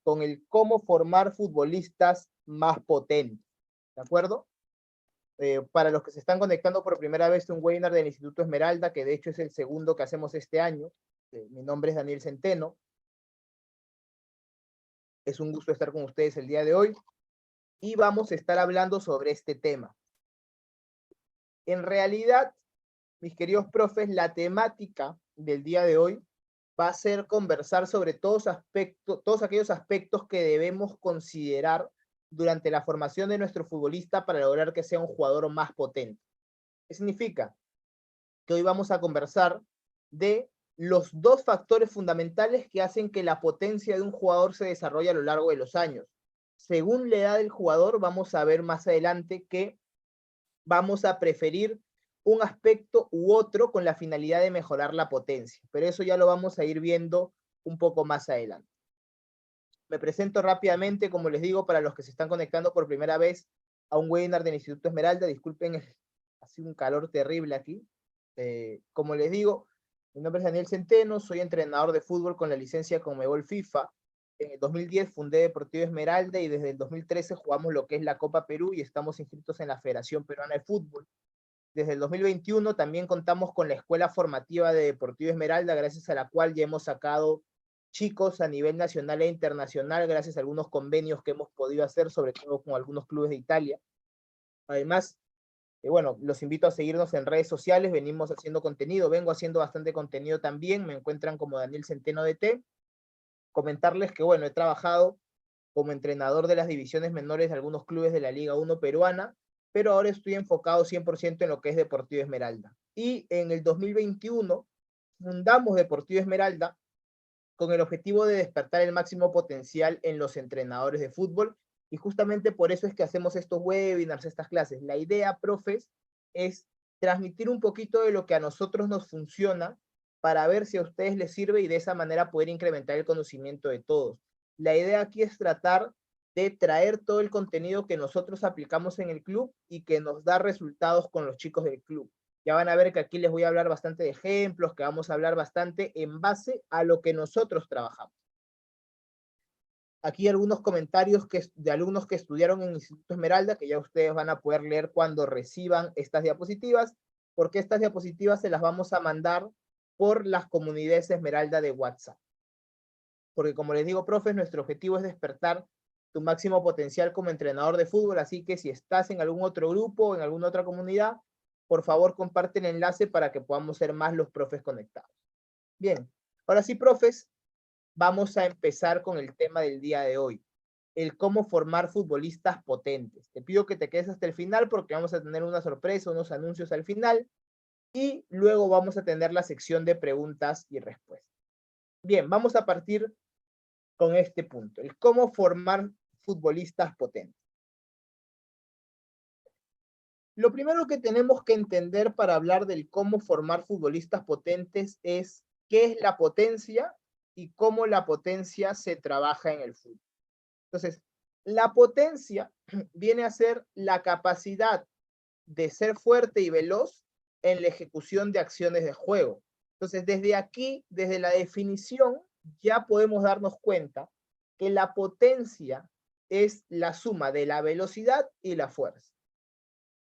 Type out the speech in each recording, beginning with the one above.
con el cómo formar futbolistas más potentes, ¿de acuerdo? Para los que se están conectando por primera vez, un webinar del Instituto Esmeralda, que de hecho es el segundo que hacemos este año. Mi nombre es Daniel Centeno. Es un gusto estar con ustedes el día de hoy y vamos a estar hablando sobre este tema. En realidad, mis queridos profes, la temática del día de hoy va a ser conversar sobre todos aquellos aspectos que debemos considerar durante la formación de nuestro futbolista para lograr que sea un jugador más potente. ¿Qué significa? Que hoy vamos a conversar de los dos factores fundamentales que hacen que la potencia de un jugador se desarrolle a lo largo de los años. Según la edad del jugador, vamos a ver más adelante que vamos a preferir un aspecto u otro con la finalidad de mejorar la potencia, pero eso ya lo vamos a ir viendo un poco más adelante. Me presento rápidamente, como les digo, para los que se están conectando por primera vez a un webinar del Instituto Esmeralda. Disculpen, hace un calor terrible aquí. Como les digo, mi nombre es Daniel Centeno, soy entrenador de fútbol con la licencia Conmebol FIFA. En el 2010 fundé Deportivo Esmeralda y desde el 2013 jugamos lo que es la Copa Perú y estamos inscritos en la Federación Peruana de Fútbol. Desde el 2021 también contamos con la Escuela Formativa de Deportivo Esmeralda, gracias a la cual ya hemos sacado chicos a nivel nacional e internacional, gracias a algunos convenios que hemos podido hacer, sobre todo con algunos clubes de Italia. Además, bueno, los invito a seguirnos en redes sociales, venimos haciendo contenido, vengo haciendo bastante contenido también, me encuentran como Daniel Centeno DT. Comentarles que, bueno, he trabajado como entrenador de las divisiones menores de algunos clubes de la Liga 1 peruana, pero ahora estoy enfocado 100% en lo que es Deportivo Esmeralda. Y en el 2021 fundamos Deportivo Esmeralda con el objetivo de despertar el máximo potencial en los entrenadores de fútbol, y justamente por eso es que hacemos estos webinars, estas clases. La idea, profes, es transmitir un poquito de lo que a nosotros nos funciona para ver si a ustedes les sirve y de esa manera poder incrementar el conocimiento de todos. La idea aquí es tratar de traer todo el contenido que nosotros aplicamos en el club y que nos da resultados con los chicos del club. Ya van a ver que aquí les voy a hablar bastante de ejemplos, que vamos a hablar bastante en base a lo que nosotros trabajamos. Aquí algunos comentarios de alumnos que estudiaron en el Instituto Esmeralda, que ya ustedes van a poder leer cuando reciban estas diapositivas, porque estas diapositivas se las vamos a mandar por las comunidades Esmeralda de WhatsApp. Porque como les digo, profes, nuestro objetivo es despertar tu máximo potencial como entrenador de fútbol, así que si estás en algún otro grupo, en alguna otra comunidad, por favor comparte el enlace para que podamos ser más los profes conectados. Bien, ahora sí, profes, vamos a empezar con el tema del día de hoy, el cómo formar futbolistas potentes. Te pido que te quedes hasta el final porque vamos a tener una sorpresa, unos anuncios al final, y luego vamos a tener la sección de preguntas y respuestas. Bien, vamos a partir con este punto, el cómo formar futbolistas potentes. Lo primero que tenemos que entender para hablar del cómo formar futbolistas potentes es qué es la potencia y cómo la potencia se trabaja en el fútbol. Entonces, la potencia viene a ser la capacidad de ser fuerte y veloz en la ejecución de acciones de juego. Entonces, desde aquí, desde la definición, ya podemos darnos cuenta que la potencia es la suma de la velocidad y la fuerza.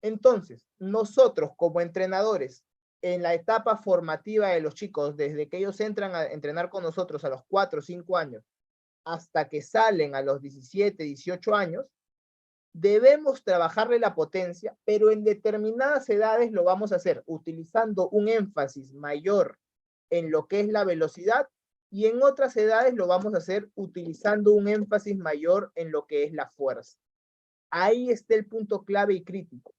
Entonces, nosotros como entrenadores, en la etapa formativa de los chicos, desde que ellos entran a entrenar con nosotros a los 4 o 5 años, hasta que salen a los 17, 18 años, debemos trabajarle la potencia, pero en determinadas edades lo vamos a hacer utilizando un énfasis mayor en lo que es la velocidad, y en otras edades lo vamos a hacer utilizando un énfasis mayor en lo que es la fuerza. Ahí está el punto clave y crítico.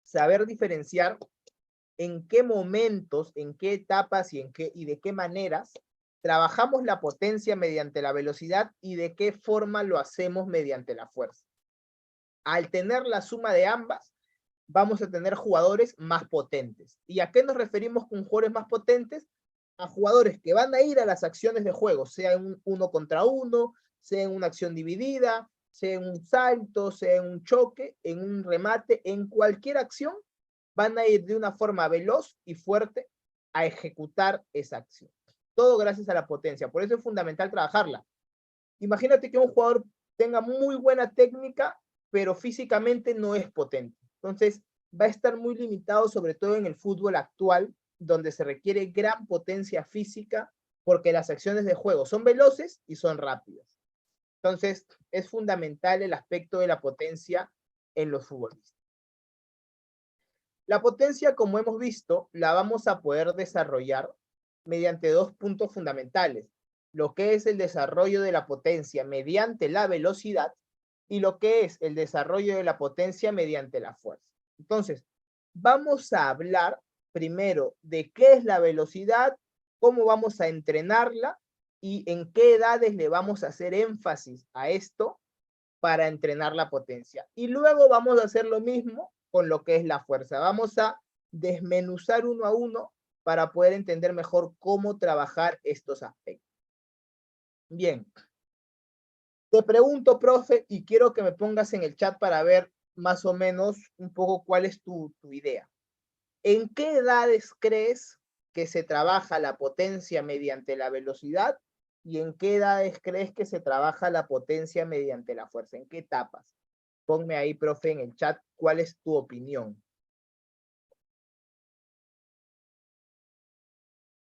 Saber diferenciar en qué momentos, en qué etapas y de qué maneras trabajamos la potencia mediante la velocidad y de qué forma lo hacemos mediante la fuerza. Al tener la suma de ambas, vamos a tener jugadores más potentes. ¿Y a qué nos referimos con jugadores más potentes? A jugadores que van a ir a las acciones de juego, sea en un 1 contra 1, sea en una acción dividida, sea en un salto, sea en un choque, en un remate, en cualquier acción, van a ir de una forma veloz y fuerte a ejecutar esa acción. Todo gracias a la potencia. Por eso es fundamental trabajarla. Imagínate que un jugador tenga muy buena técnica, pero físicamente no es potente. Entonces, va a estar muy limitado, sobre todo en el fútbol actual, donde se requiere gran potencia física, porque las acciones de juego son veloces y son rápidas. Entonces, es fundamental el aspecto de la potencia en los futbolistas. La potencia, como hemos visto, la vamos a poder desarrollar mediante dos puntos fundamentales, lo que es el desarrollo de la potencia mediante la velocidad y lo que es el desarrollo de la potencia mediante la fuerza. Entonces, vamos a hablar primero de qué es la velocidad, cómo vamos a entrenarla y en qué edades le vamos a hacer énfasis a esto para entrenar la potencia. Y luego vamos a hacer lo mismo con lo que es la fuerza. Vamos a desmenuzar uno a uno para poder entender mejor cómo trabajar estos aspectos. Bien. Te pregunto, profe, y quiero que me pongas en el chat para ver más o menos un poco cuál es tu idea. ¿En qué edades crees que se trabaja la potencia mediante la velocidad? ¿Y en qué edades crees que se trabaja la potencia mediante la fuerza? ¿En qué etapas? Ponme ahí, profe, en el chat, ¿cuál es tu opinión?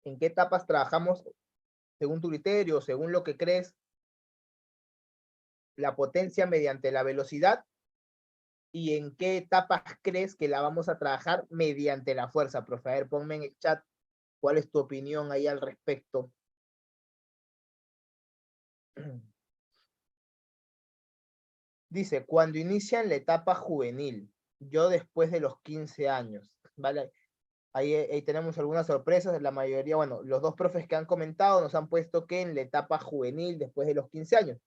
¿En qué etapas trabajamos, según tu criterio, según lo que crees, la potencia mediante la velocidad? ¿Y en qué etapas crees que la vamos a trabajar mediante la fuerza, profe? A ver, ponme en el chat cuál es tu opinión ahí al respecto. Dice, cuando inician la etapa juvenil, yo después de los 15 años, ¿vale? Ahí tenemos algunas sorpresas, la mayoría, bueno, los dos profes que han comentado nos han puesto que en la etapa juvenil, después de los 15 años.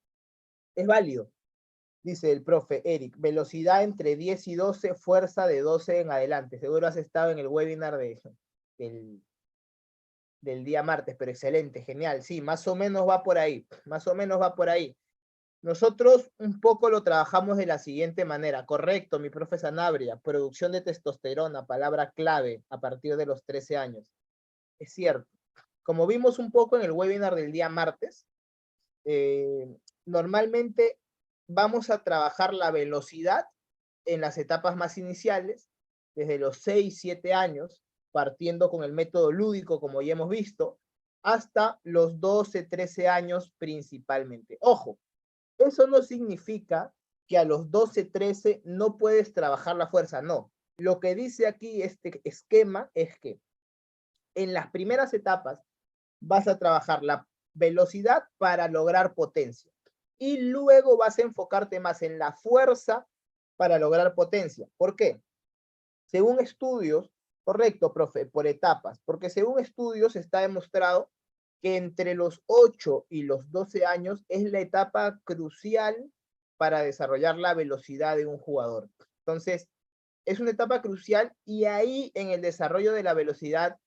Es válido, dice el profe Eric, velocidad entre 10 y 12, fuerza de 12 en adelante. Seguro has estado en el webinar del día martes, pero excelente, genial. Sí, más o menos va por ahí, más o menos va por ahí. Nosotros un poco lo trabajamos de la siguiente manera. Correcto, mi profe Sanabria, producción de testosterona, palabra clave a partir de los 13 años. Es cierto. Como vimos un poco en el webinar del día martes, normalmente vamos a trabajar la velocidad en las etapas más iniciales, desde los 6, 7 años, partiendo con el método lúdico, como ya hemos visto, hasta los 12, 13 años principalmente. Ojo, eso no significa que a los 12, 13 no puedes trabajar la fuerza, no. Lo que dice aquí este esquema es que en las primeras etapas vas a trabajar la velocidad para lograr potencia y luego vas a enfocarte más en la fuerza para lograr potencia. ¿Por qué? Según estudios, correcto, profe, por etapas, porque según estudios está demostrado que entre los 8 y los 12 años es la etapa crucial para desarrollar la velocidad de un jugador. Entonces, es una etapa crucial y ahí en el desarrollo de la velocidad,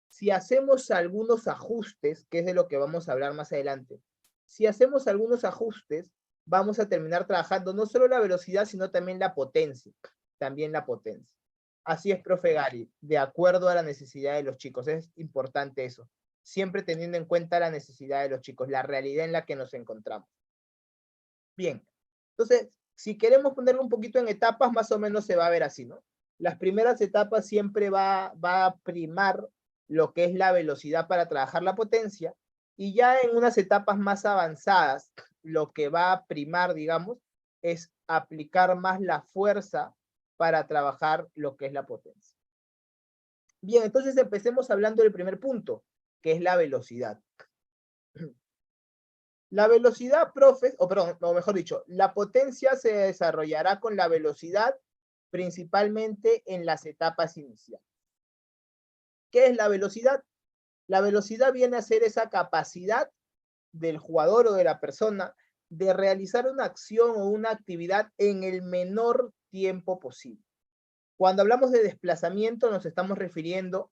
si hacemos algunos ajustes, que es de lo que vamos a hablar más adelante, si hacemos algunos ajustes, vamos a terminar trabajando no solo la velocidad, sino también la potencia. También la potencia. Así es, profe Gary, de acuerdo a la necesidad de los chicos. Es importante eso. Siempre teniendo en cuenta la necesidad de los chicos, la realidad en la que nos encontramos. Bien, entonces, si queremos ponerlo un poquito en etapas, más o menos se va a ver así, ¿no? Las primeras etapas siempre va a primar lo que es la velocidad para trabajar la potencia, y ya en unas etapas más avanzadas, lo que va a primar, digamos, es aplicar más la fuerza para trabajar lo que es la potencia. Bien, entonces empecemos hablando del primer punto, que es la velocidad. La velocidad, profes, o mejor dicho, la potencia se desarrollará con la velocidad principalmente en las etapas iniciales. ¿Qué es la velocidad? La velocidad viene a ser esa capacidad del jugador o de la persona de realizar una acción o una actividad en el menor tiempo posible. Cuando hablamos de desplazamiento nos estamos refiriendo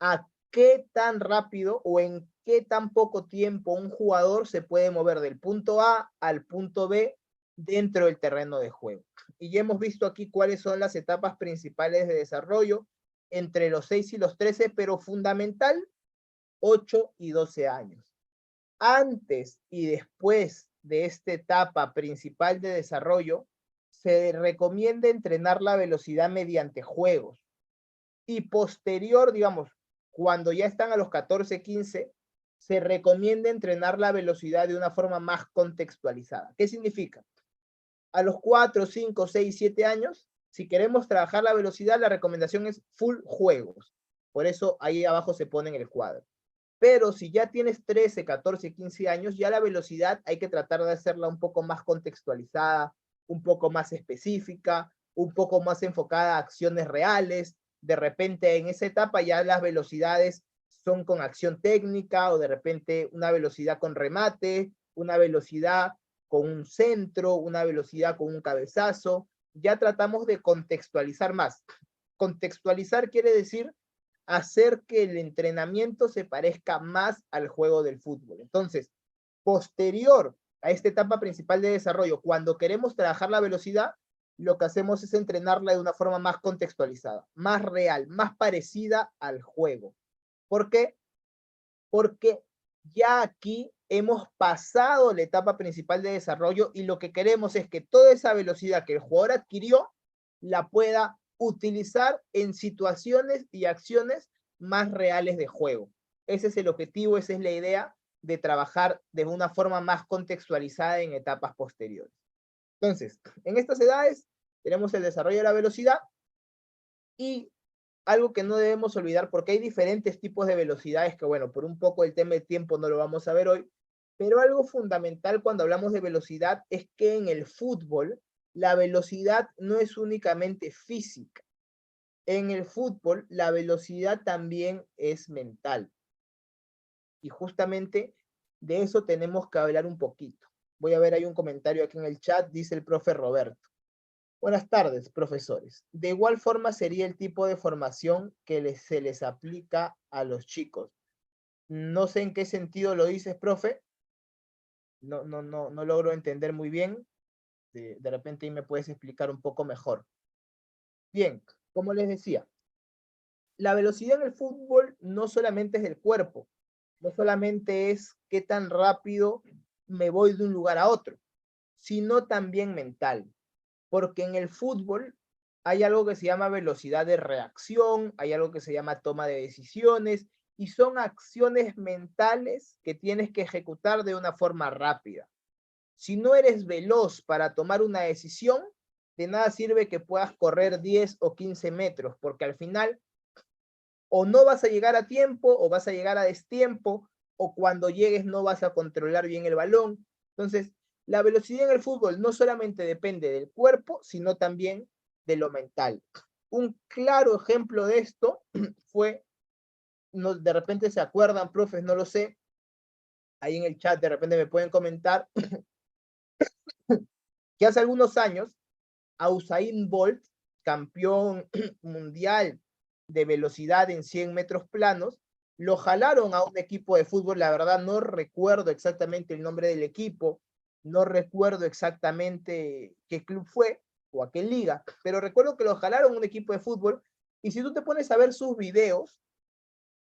a qué tan rápido o en qué tan poco tiempo un jugador se puede mover del punto A al punto B dentro del terreno de juego. Y ya hemos visto aquí cuáles son las etapas principales de desarrollo entre los 6 y los 13, pero fundamental, 8 y 12 años. Antes y después de esta etapa principal de desarrollo, se recomienda entrenar la velocidad mediante juegos. Y posterior, digamos, cuando ya están a los 14, 15, se recomienda entrenar la velocidad de una forma más contextualizada. ¿Qué significa? A los 4, 5, 6, 7 años, si queremos trabajar la velocidad, la recomendación es full juegos. Por eso ahí abajo se pone en el cuadro. Pero si ya tienes 13, 14, 15 años, ya la velocidad hay que tratar de hacerla un poco más contextualizada, un poco más específica, un poco más enfocada a acciones reales. De repente en esa etapa ya las velocidades son con acción técnica o de repente una velocidad con remate, una velocidad con un centro, una velocidad con un cabezazo. Ya tratamos de contextualizar más. Contextualizar quiere decir hacer que el entrenamiento se parezca más al juego del fútbol. Entonces, posterior a esta etapa principal de desarrollo, cuando queremos trabajar la velocidad, lo que hacemos es entrenarla de una forma más contextualizada, más real, más parecida al juego. ¿Por qué? Porque ya aquí hemos pasado la etapa principal de desarrollo y lo que queremos es que toda esa velocidad que el jugador adquirió la pueda utilizar en situaciones y acciones más reales de juego. Ese es el objetivo, esa es la idea de trabajar de una forma más contextualizada en etapas posteriores. Entonces, en estas edades tenemos el desarrollo de la velocidad y algo que no debemos olvidar, porque hay diferentes tipos de velocidades que, bueno, por un poco el tema de tiempo no lo vamos a ver hoy, pero algo fundamental cuando hablamos de velocidad es que en el fútbol la velocidad no es únicamente física. En el fútbol la velocidad también es mental. Y justamente de eso tenemos que hablar un poquito. Voy a ver, hay un comentario aquí en el chat, dice el profe Roberto. Buenas tardes, profesores. De igual forma sería el tipo de formación que se les aplica a los chicos. No sé en qué sentido lo dices, profe. No logro entender muy bien. De repente ahí me puedes explicar un poco mejor. Bien, como les decía, la velocidad en el fútbol no solamente es del cuerpo, no solamente es qué tan rápido me voy de un lugar a otro, sino también mental. Porque en el fútbol hay algo que se llama velocidad de reacción, hay algo que se llama toma de decisiones, y son acciones mentales que tienes que ejecutar de una forma rápida. Si no eres veloz para tomar una decisión, de nada sirve que puedas correr 10 o 15 metros, porque al final o no vas a llegar a tiempo, o vas a llegar a destiempo, o cuando llegues no vas a controlar bien el balón. Entonces, la velocidad en el fútbol no solamente depende del cuerpo, sino también de lo mental. Un claro ejemplo de esto fue, no, de repente se acuerdan, profes, no lo sé, ahí en el chat de repente me pueden comentar, que hace algunos años a Usain Bolt, campeón mundial de velocidad en 100 metros planos, lo jalaron a un equipo de fútbol, la verdad no recuerdo exactamente el nombre del equipo, no recuerdo exactamente qué club fue o a qué liga, pero recuerdo que lo jalaron a un equipo de fútbol y si tú te pones a ver sus videos,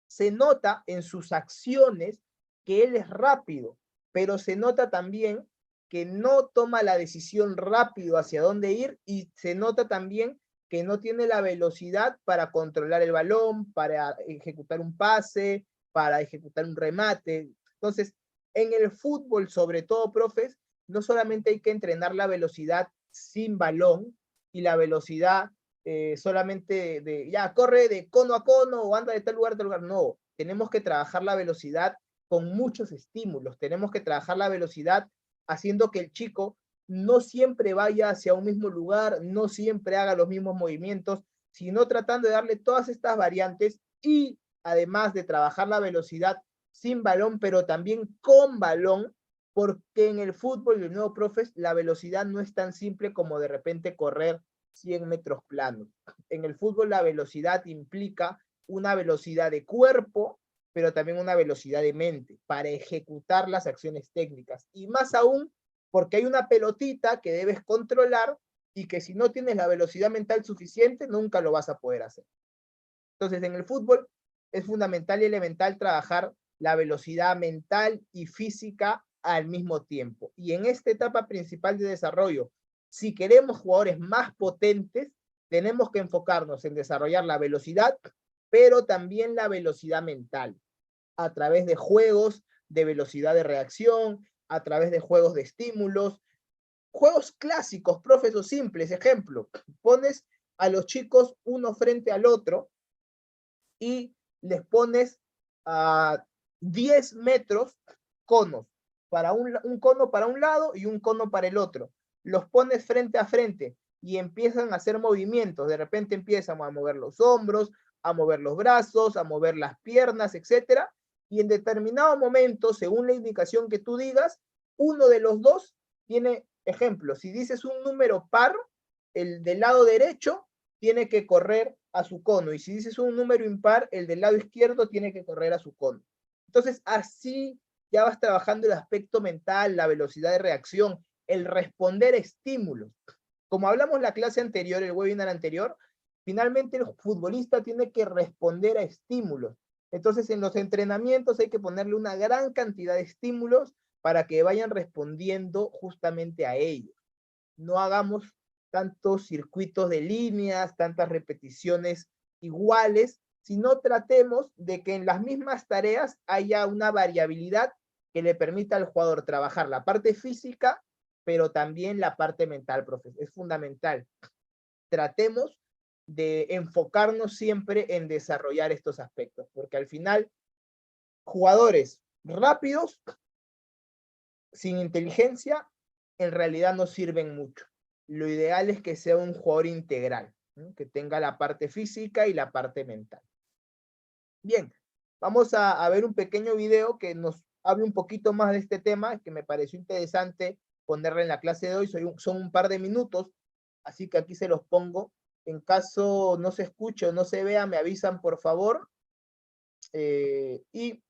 se nota en sus acciones que él es rápido, pero se nota también que no toma la decisión rápido hacia dónde ir y se nota también que no tiene la velocidad para controlar el balón, para ejecutar un pase, para ejecutar un remate. Entonces, en el fútbol, sobre todo, profes, no solamente hay que entrenar la velocidad sin balón y la velocidad solamente ya corre de cono a cono o anda de tal lugar a tal lugar. No, tenemos que trabajar la velocidad con muchos estímulos. Tenemos que trabajar la velocidad haciendo que el chico no siempre vaya hacia un mismo lugar, no siempre haga los mismos movimientos, sino tratando de darle todas estas variantes y además de trabajar la velocidad sin balón, pero también con balón, porque en el fútbol, de nuevo, profes, la velocidad no es tan simple como de repente correr 100 metros planos. En el fútbol la velocidad implica una velocidad de cuerpo, pero también una velocidad de mente para ejecutar las acciones técnicas. Y más aún porque hay una pelotita que debes controlar y que si no tienes la velocidad mental suficiente, nunca lo vas a poder hacer. Entonces, en el fútbol es fundamental y elemental trabajar la velocidad mental y física al mismo tiempo. Y en esta etapa principal de desarrollo, si queremos jugadores más potentes, tenemos que enfocarnos en desarrollar la velocidad, pero también la velocidad mental, a través de juegos de velocidad de reacción, a través de juegos de estímulos, juegos clásicos, profesores simples. Ejemplo, pones a los chicos uno frente al otro y les pones a 10 metros conos, para un cono para un lado y un cono para el otro. Los pones frente a frente y empiezan a hacer movimientos. De repente empiezan a mover los hombros, a mover los brazos, a mover las piernas, etc. Y en determinado momento, según la indicación que tú digas, uno de los dos tiene, ejemplo, si dices un número par, el del lado derecho tiene que correr a su cono, y si dices un número impar, el del lado izquierdo tiene que correr a su cono. Entonces, así ya vas trabajando el aspecto mental, la velocidad de reacción, el responder a estímulos. Como hablamos la clase anterior, el webinar anterior, finalmente el futbolista tiene que responder a estímulos. Entonces, en los entrenamientos hay que ponerle una gran cantidad de estímulos para que vayan respondiendo justamente a ellos. No hagamos tantos circuitos de líneas, tantas repeticiones iguales, sino tratemos de que en las mismas tareas haya una variabilidad que le permita al jugador trabajar la parte física, pero también la parte mental, profe. Es fundamental. Tratemos de enfocarnos siempre en desarrollar estos aspectos, porque al final, jugadores rápidos, sin inteligencia, en realidad no sirven mucho. Lo ideal es que sea un jugador integral, ¿no? Que tenga la parte física y la parte mental. Bien, vamos a ver un pequeño video que nos hable un poquito más de este tema, que me pareció interesante ponerle en la clase de hoy. Son un par de minutos, así que aquí se los pongo. En caso no se escuche o no se vea, me avisan por favor. Y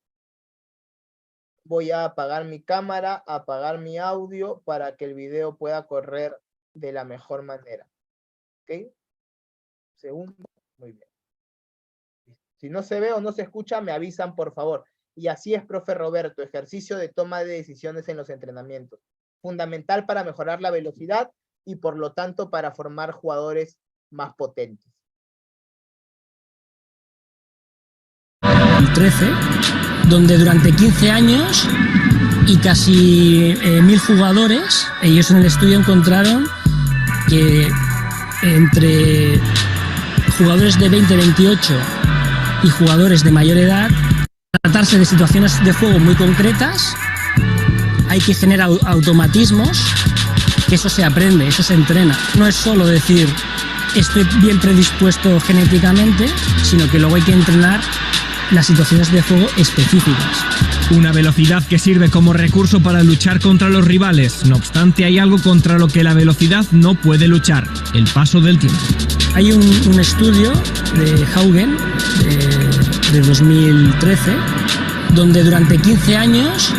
voy a apagar mi cámara, apagar mi audio para que el video pueda correr de la mejor manera. ¿Ok? Segundo, muy bien. Si no se ve o no se escucha, me avisan por favor. Y así es, profe Roberto, ejercicio de toma de decisiones en los entrenamientos. Fundamental para mejorar la velocidad y por lo tanto para formar jugadores más potentes. 13, donde durante 15 años y casi 1000 jugadores, ellos en el estudio encontraron que entre jugadores de 20-28 y jugadores de mayor edad, tratarse de situaciones de juego muy concretas, hay que generar automatismos, que eso se aprende, eso se entrena. No es solo decir estoy bien predispuesto genéticamente, sino que luego hay que entrenar las situaciones de juego específicas. Una velocidad que sirve como recurso para luchar contra los rivales. No obstante, hay algo contra lo que la velocidad no puede luchar: el paso del tiempo. Hay un estudio de Haugen de 2013, donde durante 15 años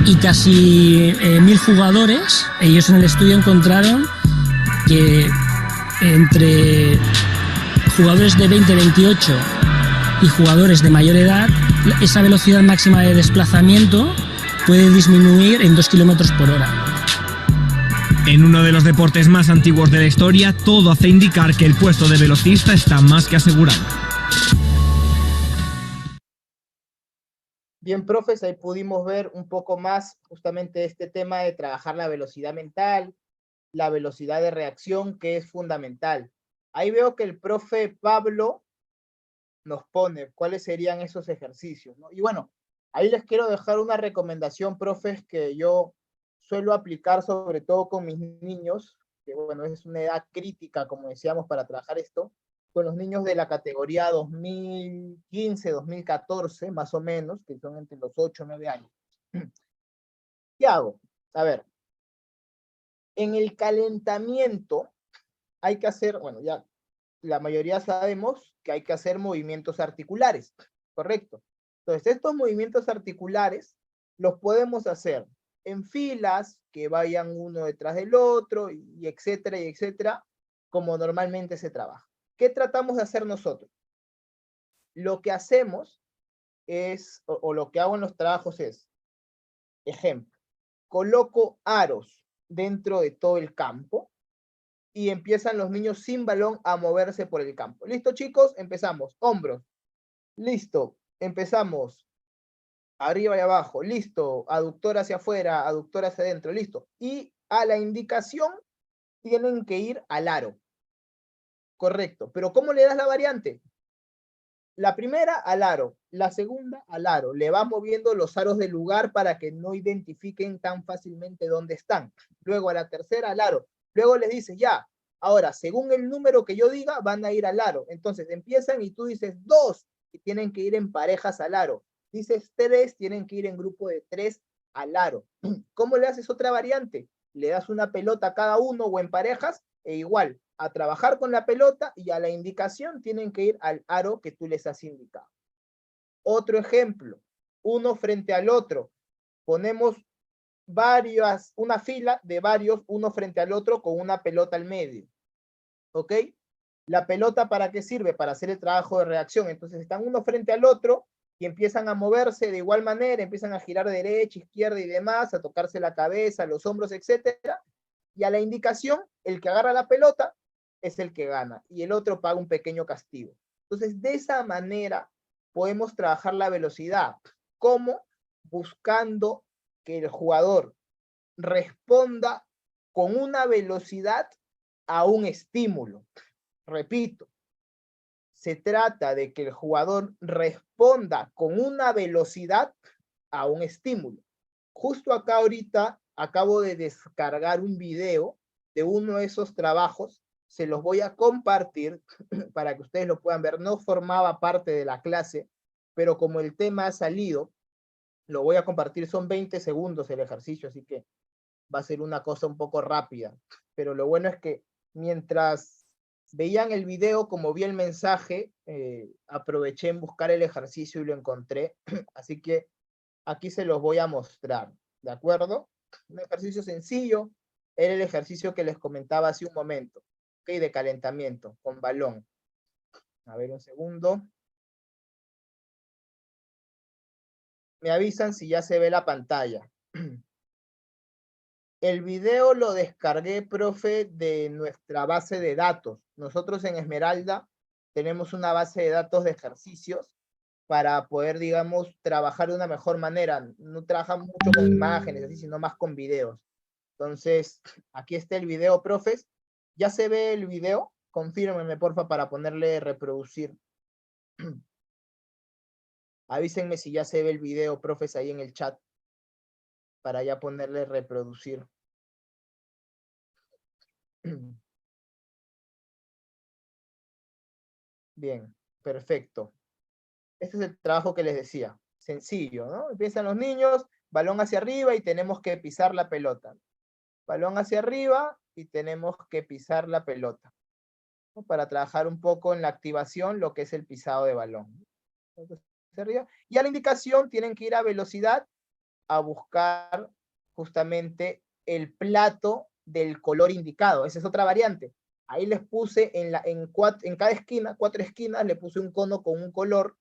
y casi 1000 jugadores, ellos en el estudio encontraron que entre jugadores de 20-28 y jugadores de mayor edad, esa velocidad máxima de desplazamiento puede disminuir en 2 km/h. En uno de los deportes más antiguos de la historia, todo hace indicar que el puesto de velocista está más que asegurado. Bien, profes, ahí pudimos ver un poco más justamente este tema de trabajar la velocidad mental, la velocidad de reacción, que es fundamental. Ahí veo que el profe Pablo nos pone cuáles serían esos ejercicios, ¿no? Y bueno, ahí les quiero dejar una recomendación, profes, que yo suelo aplicar sobre todo con mis niños, que bueno, es una edad crítica, como decíamos, para trabajar esto, con los niños de la categoría 2015, 2014, más o menos, que son entre los 8 y 9 años. ¿Qué hago? A ver, en el calentamiento hay que hacer, bueno, ya la mayoría sabemos que hay que hacer movimientos articulares, ¿correcto? Entonces, estos movimientos articulares los podemos hacer en filas, que vayan uno detrás del otro, y etcétera, como normalmente se trabaja. ¿Qué tratamos de hacer nosotros? Lo que hacemos es, o lo que hago en los trabajos es, ejemplo, coloco aros dentro de todo el campo y empiezan los niños sin balón a moverse por el campo. ¿Listo, chicos? Empezamos. Hombros. Listo. Empezamos. Arriba y abajo. Listo. Aductor hacia afuera, aductor hacia adentro. Listo. Y a la indicación tienen que ir al aro. Correcto. Pero ¿cómo le das la variante? La primera al aro, la segunda al aro. Le vas moviendo los aros del lugar para que no identifiquen tan fácilmente dónde están. Luego a la tercera al aro. Luego les dices, ya, ahora, según el número que yo diga, van a ir al aro. Entonces empiezan y tú dices 2 y tienen que ir en parejas al aro. Dices 3, tienen que ir en grupo de 3 al aro. ¿Cómo le haces otra variante? Le das una pelota a cada uno o en parejas e igual, a trabajar con la pelota y a la indicación tienen que ir al aro que tú les has indicado. Otro ejemplo, uno frente al otro. Ponemos una fila de varios, uno frente al otro con una pelota al medio. ¿Ok? La pelota, ¿para qué sirve? Para hacer el trabajo de reacción. Entonces están uno frente al otro y empiezan a moverse de igual manera, empiezan a girar derecha, izquierda y demás, a tocarse la cabeza, los hombros, etcétera. Y a la indicación, el que agarra la pelota es el que gana y el otro paga un pequeño castigo. Entonces, de esa manera podemos trabajar la velocidad. ¿Cómo? Buscando que el jugador responda con una velocidad a un estímulo. Repito, se trata de que el jugador responda con una velocidad a un estímulo. Justo acá ahorita acabo de descargar un video de uno de esos trabajos. Se los voy a compartir para que ustedes lo puedan ver. No formaba parte de la clase, pero como el tema ha salido, lo voy a compartir. Son 20 segundos el ejercicio, así que va a ser una cosa un poco rápida. Pero lo bueno es que mientras veían el video, como vi el mensaje, aproveché en buscar el ejercicio y lo encontré. Así que aquí se los voy a mostrar, ¿de acuerdo? Un ejercicio sencillo, era el ejercicio que les comentaba hace un momento, ¿ok? De calentamiento, con balón. A ver, un segundo. Me avisan si ya se ve la pantalla. El video lo descargué, profe, de nuestra base de datos. Nosotros en Esmeralda tenemos una base de datos de ejercicios para poder, digamos, trabajar de una mejor manera. No trabajamos mucho con imágenes, así, sino más con videos. Entonces, aquí está el video, profes. ¿Ya se ve el video? Confírmenme, porfa, para ponerle reproducir. Avísenme si ya se ve el video, profes, ahí en el chat, para ya ponerle reproducir. Bien, perfecto. Este es el trabajo que les decía. Sencillo, ¿no? Empiezan los niños, balón hacia arriba y tenemos que pisar la pelota. Balón hacia arriba y tenemos que pisar la pelota, ¿no? Para trabajar un poco en la activación, lo que es el pisado de balón. Entonces, hacia arriba. Y a la indicación tienen que ir a velocidad a buscar justamente el plato del color indicado. Esa es otra variante. Ahí les puse en cada esquina, 4 esquinas, le puse un cono con un color,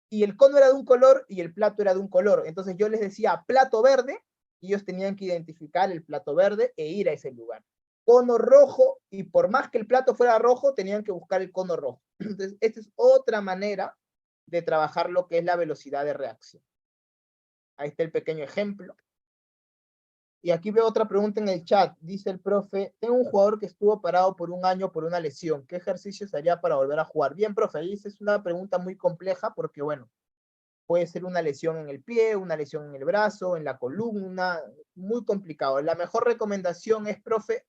y el cono era de un color y el plato era de un color. Entonces yo les decía plato verde, y ellos tenían que identificar el plato verde e ir a ese lugar. Cono rojo, y por más que el plato fuera rojo, tenían que buscar el cono rojo. Entonces, esta es otra manera de trabajar lo que es la velocidad de reacción. Ahí está el pequeño ejemplo. Y aquí veo otra pregunta en el chat. Dice el profe, tengo un jugador que estuvo parado por un año por una lesión. ¿Qué ejercicios haría para volver a jugar? Bien, profe, ahí es una pregunta muy compleja porque, bueno, puede ser una lesión en el pie, una lesión en el brazo, en la columna, muy complicado. La mejor recomendación es, profe,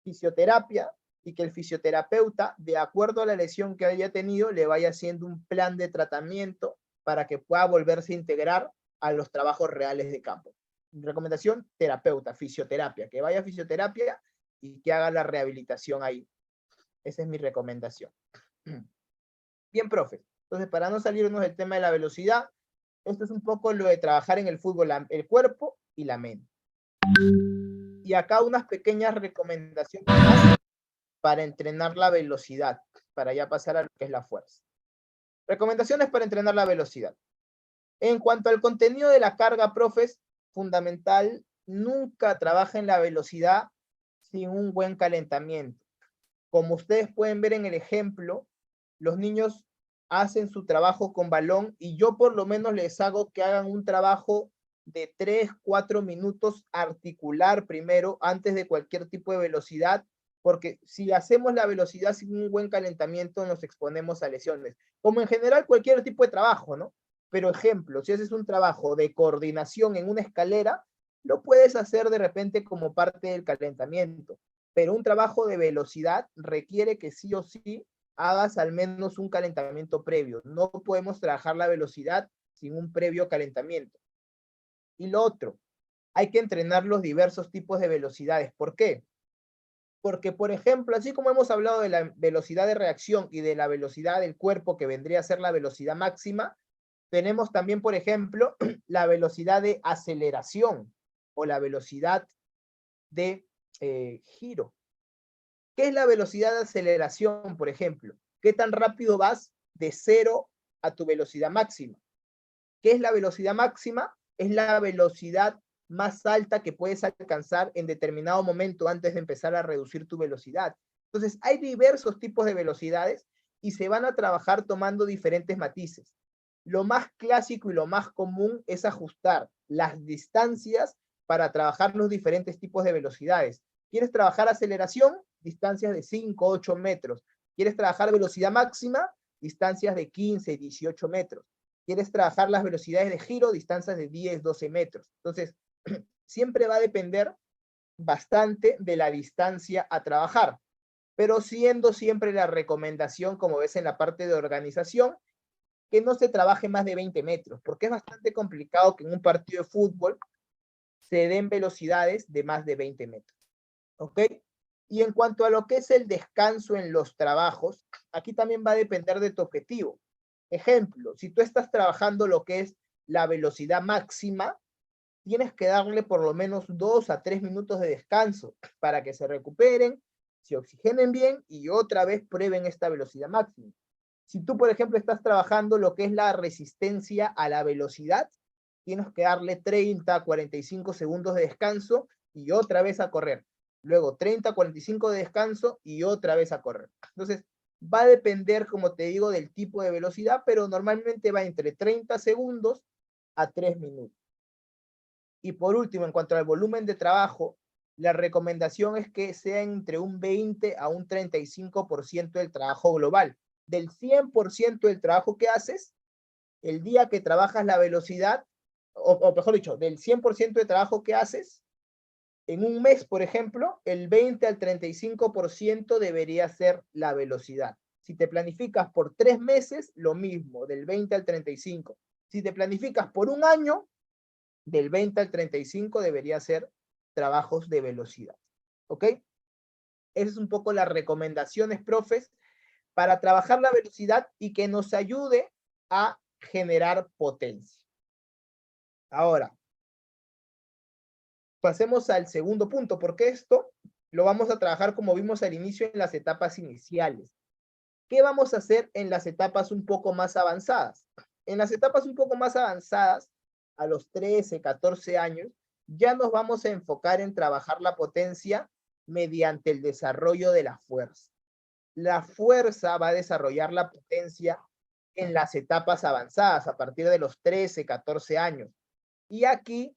fisioterapia, y que el fisioterapeuta, de acuerdo a la lesión que haya tenido, le vaya haciendo un plan de tratamiento para que pueda volverse a integrar a los trabajos reales de campo. Recomendación, terapeuta, fisioterapia, que vaya a fisioterapia y que haga la rehabilitación ahí. Esa es mi recomendación. Bien, profe. Entonces, para no salirnos del tema de la velocidad, esto es un poco lo de trabajar en el fútbol, el cuerpo y la mente. Y acá unas pequeñas recomendaciones más para entrenar la velocidad, para ya pasar a lo que es la fuerza. Recomendaciones para entrenar la velocidad. En cuanto al contenido de la carga, profes, fundamental nunca trabajen la velocidad sin un buen calentamiento. Como ustedes pueden ver en el ejemplo, los niños hacen su trabajo con balón y yo por lo menos les hago que hagan un trabajo de 3, 4 minutos articular primero antes de cualquier tipo de velocidad, porque si hacemos la velocidad sin un buen calentamiento nos exponemos a lesiones, como en general cualquier tipo de trabajo, ¿no? Pero ejemplo, si haces un trabajo de coordinación en una escalera, lo puedes hacer de repente como parte del calentamiento, pero un trabajo de velocidad requiere que sí o sí hagas al menos un calentamiento previo. No podemos trabajar la velocidad sin un previo calentamiento. Y lo otro, hay que entrenar los diversos tipos de velocidades. ¿Por qué? Porque, por ejemplo, así como hemos hablado de la velocidad de reacción y de la velocidad del cuerpo, que vendría a ser la velocidad máxima, tenemos también, por ejemplo, la velocidad de aceleración o la velocidad de giro. ¿Qué es la velocidad de aceleración, por ejemplo? ¿Qué tan rápido vas de 0 a tu velocidad máxima? ¿Qué es la velocidad máxima? Es la velocidad más alta que puedes alcanzar en determinado momento antes de empezar a reducir tu velocidad. Entonces, hay diversos tipos de velocidades y se van a trabajar tomando diferentes matices. Lo más clásico y lo más común es ajustar las distancias para trabajar los diferentes tipos de velocidades. ¿Quieres trabajar aceleración? Distancias de 5, 8 metros. ¿Quieres trabajar velocidad máxima? Distancias de 15, 18 metros. ¿Quieres trabajar las velocidades de giro? Distancias de 10, 12 metros. Entonces, siempre va a depender bastante de la distancia a trabajar, pero siendo siempre la recomendación, como ves en la parte de organización, que no se trabaje más de 20 metros, porque es bastante complicado que en un partido de fútbol se den velocidades de más de 20 metros. ¿Ok? Y en cuanto a lo que es el descanso en los trabajos, aquí también va a depender de tu objetivo. Ejemplo, si tú estás trabajando lo que es la velocidad máxima, tienes que darle por lo menos 2 a 3 minutos de descanso para que se recuperen, se oxigenen bien y otra vez prueben esta velocidad máxima. Si tú, por ejemplo, estás trabajando lo que es la resistencia a la velocidad, tienes que darle 30 a 45 segundos de descanso y otra vez a correr. Luego 30 a 45 de descanso y otra vez a correr. Entonces, va a depender, como te digo, del tipo de velocidad, pero normalmente va entre 30 segundos a 3 minutos. Y por último, en cuanto al volumen de trabajo, la recomendación es que sea entre un 20 a un 35% del trabajo global. Del 100% del trabajo que haces, el día que trabajas la velocidad, o mejor dicho, del 100% de trabajo que haces, en un mes, por ejemplo, el 20 al 35% debería ser la velocidad. Si te planificas por 3 meses, lo mismo, del 20 al 35. Si te planificas por un año, del 20 al 35 debería ser trabajos de velocidad. ¿Ok? Esas son un poco las recomendaciones, profes, para trabajar la velocidad y que nos ayude a generar potencia. Ahora, pasemos al segundo punto, porque esto lo vamos a trabajar como vimos al inicio en las etapas iniciales. ¿Qué vamos a hacer en las etapas un poco más avanzadas? En las etapas un poco más avanzadas, a los 13, 14 años, ya nos vamos a enfocar en trabajar la potencia mediante el desarrollo de la fuerza. La fuerza va a desarrollar la potencia en las etapas avanzadas, a partir de los 13, 14 años. Y aquí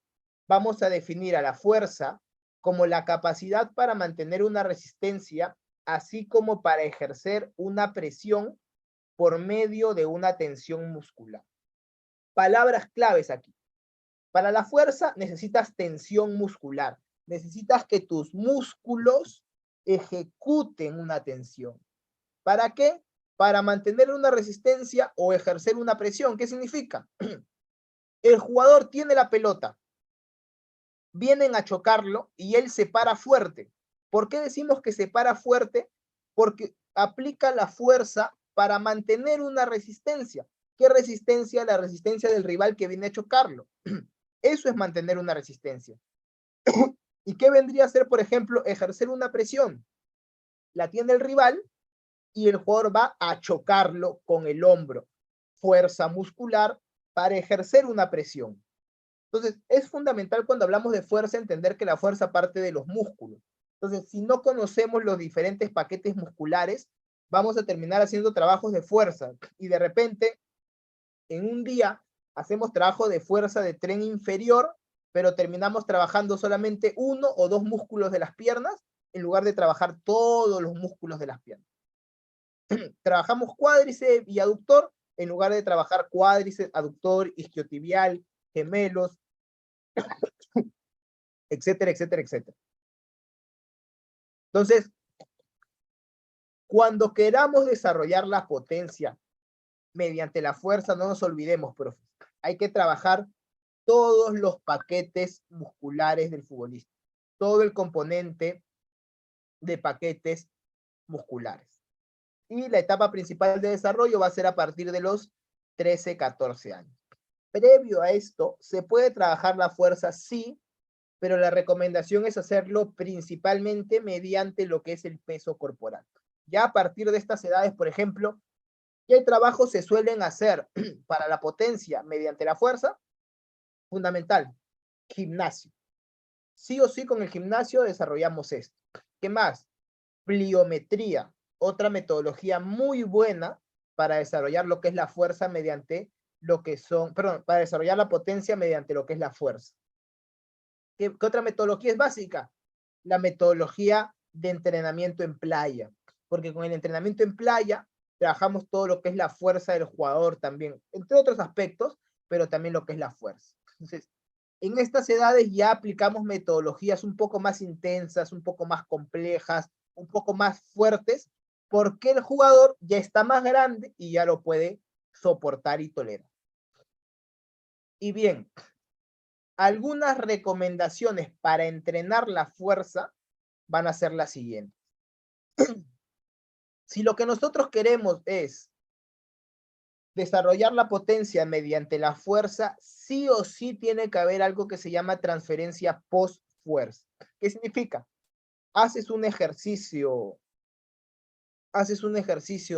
vamos a definir a la fuerza como la capacidad para mantener una resistencia, así como para ejercer una presión por medio de una tensión muscular. Palabras claves aquí. Para la fuerza necesitas tensión muscular. Necesitas que tus músculos ejecuten una tensión. ¿Para qué? Para mantener una resistencia o ejercer una presión. ¿Qué significa? El jugador tiene la pelota, vienen a chocarlo y él se para fuerte. ¿Por qué decimos que se para fuerte? Porque aplica la fuerza para mantener una resistencia. ¿Qué resistencia? La resistencia del rival que viene a chocarlo. Eso es mantener una resistencia. ¿Y qué vendría a ser, por ejemplo, ejercer una presión? La tiene el rival y el jugador va a chocarlo con el hombro. Fuerza muscular para ejercer una presión. Entonces, es fundamental cuando hablamos de fuerza entender que la fuerza parte de los músculos. Entonces, si no conocemos los diferentes paquetes musculares, vamos a terminar haciendo trabajos de fuerza y de repente, en un día, hacemos trabajo de fuerza de tren inferior, pero terminamos trabajando solamente 1 o 2 músculos de las piernas, en lugar de trabajar todos los músculos de las piernas. Trabajamos cuádriceps y aductor, en lugar de trabajar cuádriceps, aductor, isquiotibial, gemelos, etcétera, etcétera, etcétera. Entonces, cuando queramos desarrollar la potencia mediante la fuerza, no nos olvidemos, profe, hay que trabajar todos los paquetes musculares del futbolista, todo el componente de paquetes musculares. Y la etapa principal de desarrollo va a ser a partir de los 13, 14 años. Previo a esto, ¿se puede trabajar la fuerza? Sí, pero la recomendación es hacerlo principalmente mediante lo que es el peso corporal. Ya a partir de estas edades, por ejemplo, ¿qué trabajos se suelen hacer para la potencia mediante la fuerza? Fundamental, gimnasio. Sí o sí con el gimnasio desarrollamos esto. ¿Qué más? Pliometría, otra metodología muy buena para desarrollar lo que es la fuerza mediante lo que son, perdón, para desarrollar la potencia mediante lo que es la fuerza. ¿Qué otra metodología es básica? La metodología de entrenamiento en playa, porque con el entrenamiento en playa trabajamos todo lo que es la fuerza del jugador también, entre otros aspectos, pero también lo que es la fuerza. Entonces, en estas edades ya aplicamos metodologías un poco más intensas, un poco más complejas, un poco más fuertes, porque el jugador ya está más grande y ya lo puede soportar y tolerar. Y bien, algunas recomendaciones para entrenar la fuerza van a ser las siguientes. Si lo que nosotros queremos es desarrollar la potencia mediante la fuerza, sí o sí tiene que haber algo que se llama transferencia post-fuerza. ¿Qué significa? Haces un ejercicio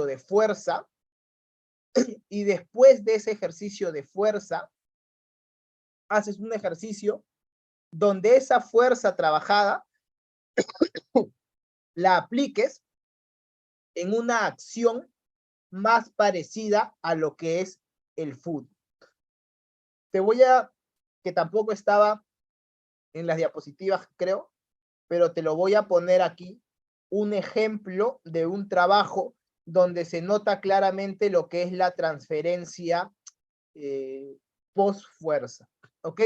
de fuerza y después de ese ejercicio de fuerza, haces un ejercicio donde esa fuerza trabajada la apliques en una acción más parecida a lo que es el fútbol. Que tampoco estaba en las diapositivas, creo, pero te lo voy a poner aquí, un ejemplo de un trabajo donde se nota claramente lo que es la transferencia post-fuerza, ¿ok?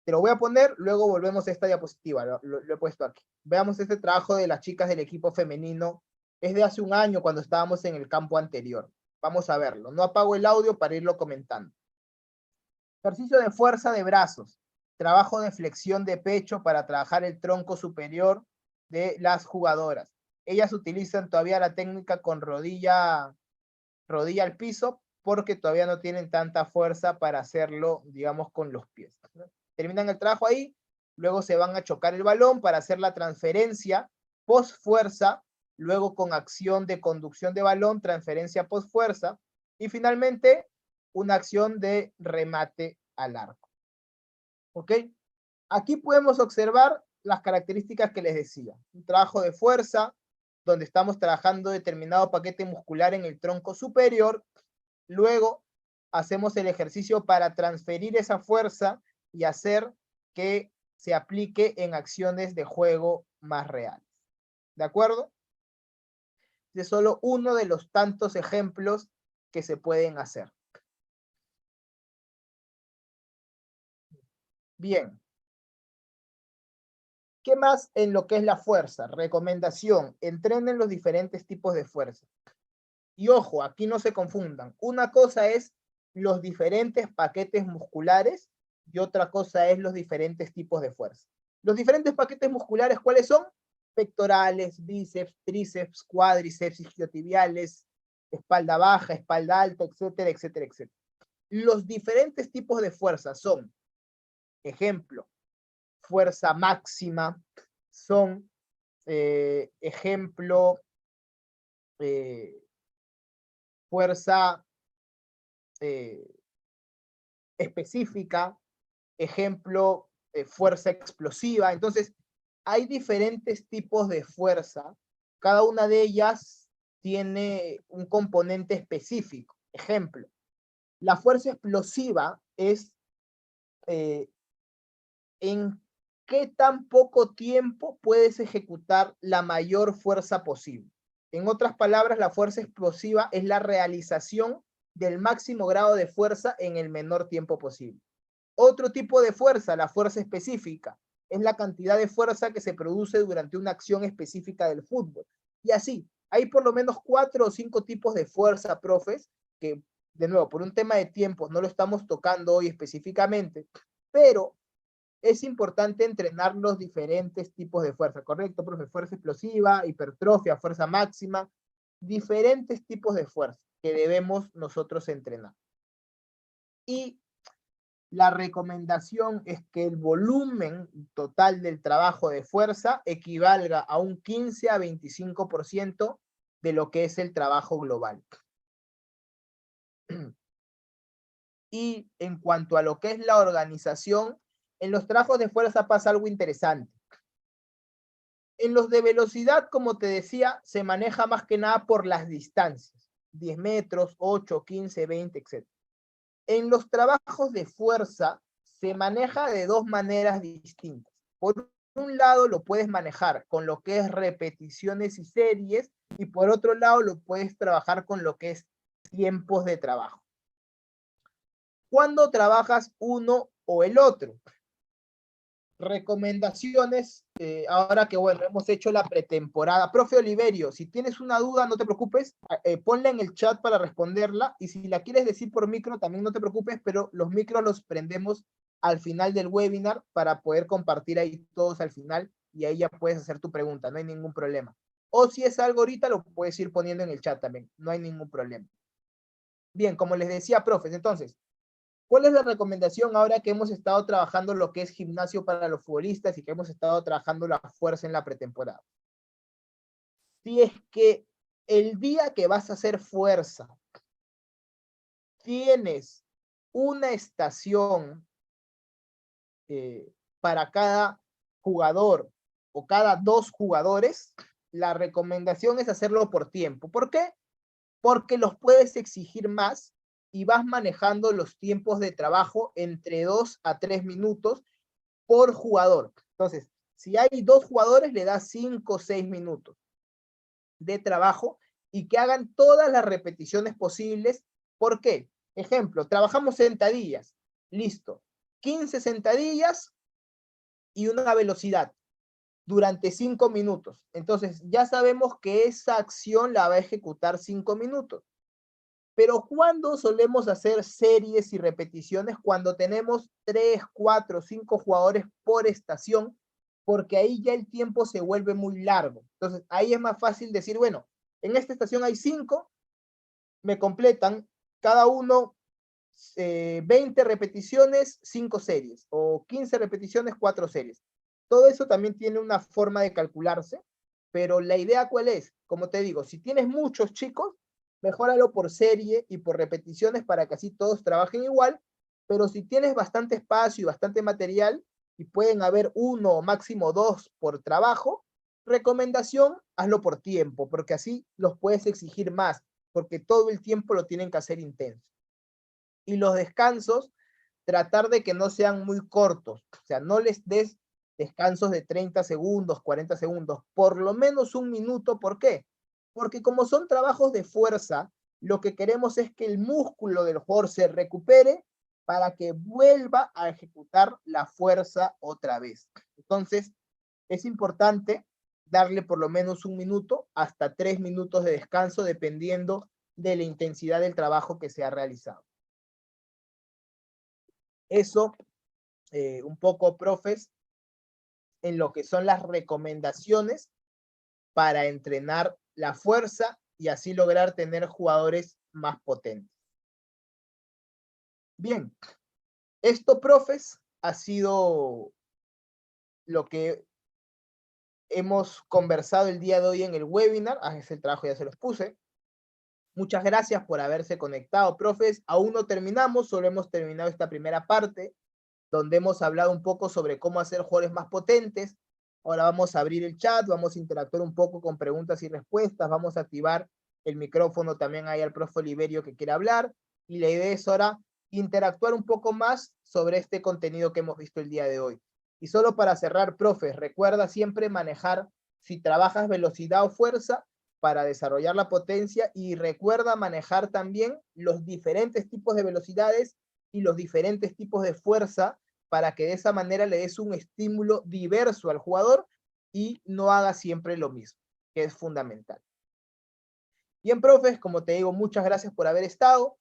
Te lo voy a poner, luego volvemos a esta diapositiva, lo he puesto aquí. Veamos este trabajo de las chicas del equipo femenino, es de hace un año cuando estábamos en el campo anterior. Vamos a verlo, no apago el audio para irlo comentando. Ejercicio de fuerza de brazos, trabajo de flexión de pecho para trabajar el tronco superior de las jugadoras. Ellas utilizan todavía la técnica con rodilla al piso porque todavía no tienen tanta fuerza para hacerlo, digamos, con los pies. Terminan el trabajo ahí, luego se van a chocar el balón para hacer la transferencia post-fuerza, luego con acción de conducción de balón, transferencia post-fuerza, y finalmente una acción de remate al arco. ¿Ok? Aquí podemos observar las características que les decía. Un trabajo de fuerza, donde estamos trabajando determinado paquete muscular en el tronco superior, luego hacemos el ejercicio para transferir esa fuerza y hacer que se aplique en acciones de juego más reales. ¿De acuerdo? Este es solo uno de los tantos ejemplos que se pueden hacer. Bien. ¿Qué más en lo que es la fuerza? Recomendación, entrenen los diferentes tipos de fuerza. Y ojo, aquí no se confundan. Una cosa es los diferentes paquetes musculares y otra cosa es los diferentes tipos de fuerza. Los diferentes paquetes musculares, ¿cuáles son? Pectorales, bíceps, tríceps, cuádriceps, isquiotibiales, espalda baja, espalda alta, etcétera, etcétera, etcétera. Los diferentes tipos de fuerza son, ejemplo, fuerza máxima, son, ejemplo, fuerza específica, ejemplo, fuerza explosiva. Entonces, hay diferentes tipos de fuerza. Cada una de ellas tiene un componente específico. Ejemplo, la fuerza explosiva es en qué tan poco tiempo puedes ejecutar la mayor fuerza posible. En otras palabras, la fuerza explosiva es la realización del máximo grado de fuerza en el menor tiempo posible. Otro tipo de fuerza, la fuerza específica, es la cantidad de fuerza que se produce durante una acción específica del fútbol. Y así, hay por lo menos 4 o 5 tipos de fuerza, profes, que, de nuevo, por un tema de tiempos no lo estamos tocando hoy específicamente, pero es importante entrenar los diferentes tipos de fuerza, ¿correcto, profe? Fuerza explosiva, hipertrofia, fuerza máxima, diferentes tipos de fuerza que debemos nosotros entrenar. Y la recomendación es que el volumen total del trabajo de fuerza equivalga a un 15 a 25% de lo que es el trabajo global. Y en cuanto a lo que es la organización, en los trabajos de fuerza pasa algo interesante. En los de velocidad, como te decía, se maneja más que nada por las distancias. 10 metros, 8, 15, 20, etc. En los trabajos de fuerza se maneja de dos maneras distintas. Por un lado lo puedes manejar con lo que es repeticiones y series, y por otro lado lo puedes trabajar con lo que es tiempos de trabajo. ¿Cuándo trabajas uno o el otro? Recomendaciones, ahora que bueno, hemos hecho la pretemporada. Profe Oliverio, si tienes una duda, no te preocupes, ponla en el chat para responderla, y si la quieres decir por micro, también no te preocupes, pero los micros los prendemos al final del webinar para poder compartir ahí todos al final, y ahí ya puedes hacer tu pregunta, no hay ningún problema. O si es algo ahorita, lo puedes ir poniendo en el chat también, no hay ningún problema. Bien, como les decía, profes, entonces, ¿cuál es la recomendación ahora que hemos estado trabajando lo que es gimnasio para los futbolistas y que hemos estado trabajando la fuerza en la pretemporada? Si es que el día que vas a hacer fuerza tienes una estación para cada jugador o cada 2 jugadores, la recomendación es hacerlo por tiempo. ¿Por qué? Porque los puedes exigir más y vas manejando los tiempos de trabajo entre 2 a 3 minutos por jugador. Entonces, si hay 2 jugadores, le das 5 o 6 minutos de trabajo y que hagan todas las repeticiones posibles. ¿Por qué? Ejemplo, trabajamos sentadillas. Listo. 15 sentadillas y una velocidad durante 5 minutos. Entonces, ya sabemos que esa acción la va a ejecutar 5 minutos. Pero ¿cuándo solemos hacer series y repeticiones? Cuando tenemos 3, 4, 5 jugadores por estación, porque ahí ya el tiempo se vuelve muy largo. Entonces, ahí es más fácil decir, bueno, en esta estación hay 5, me completan cada uno 20 repeticiones, 5 series, o 15 repeticiones, 4 series. Todo eso también tiene una forma de calcularse, pero la idea ¿cuál es? Como te digo, si tienes muchos chicos, mejóralo por serie y por repeticiones para que así todos trabajen igual, pero si tienes bastante espacio y bastante material, y pueden haber 1 o máximo 2 por trabajo, recomendación, hazlo por tiempo, porque así los puedes exigir más, porque todo el tiempo lo tienen que hacer intenso. Y los descansos, tratar de que no sean muy cortos, o sea, no les des descansos de 30 segundos, 40 segundos, por lo menos 1 minuto. ¿Por qué? Porque como son trabajos de fuerza, lo que queremos es que el músculo del jugador se recupere para que vuelva a ejecutar la fuerza otra vez. Entonces, es importante darle por lo menos 1 minuto hasta 3 minutos de descanso, dependiendo de la intensidad del trabajo que se ha realizado. Eso, un poco, profes, en lo que son las recomendaciones para entrenar la fuerza y así lograr tener jugadores más potentes. Bien, esto, profes, ha sido lo que hemos conversado el día de hoy en el webinar. Ese trabajo ya se los puse. Muchas gracias por haberse conectado, profes. Aún no terminamos, solo hemos terminado esta primera parte. donde hemos hablado un poco sobre cómo hacer jugadores más potentes. Ahora vamos a abrir el chat, vamos a interactuar un poco con preguntas y respuestas, vamos a activar el micrófono también ahí al profe Oliverio que quiera hablar, y la idea es ahora interactuar un poco más sobre este contenido que hemos visto el día de hoy. Y solo para cerrar, profe, recuerda siempre manejar, si trabajas velocidad o fuerza, para desarrollar la potencia, y recuerda manejar también los diferentes tipos de velocidades y los diferentes tipos de fuerza, para que de esa manera le des un estímulo diverso al jugador y no haga siempre lo mismo, que es fundamental. Bien, profes, como te digo, muchas gracias por haber estado.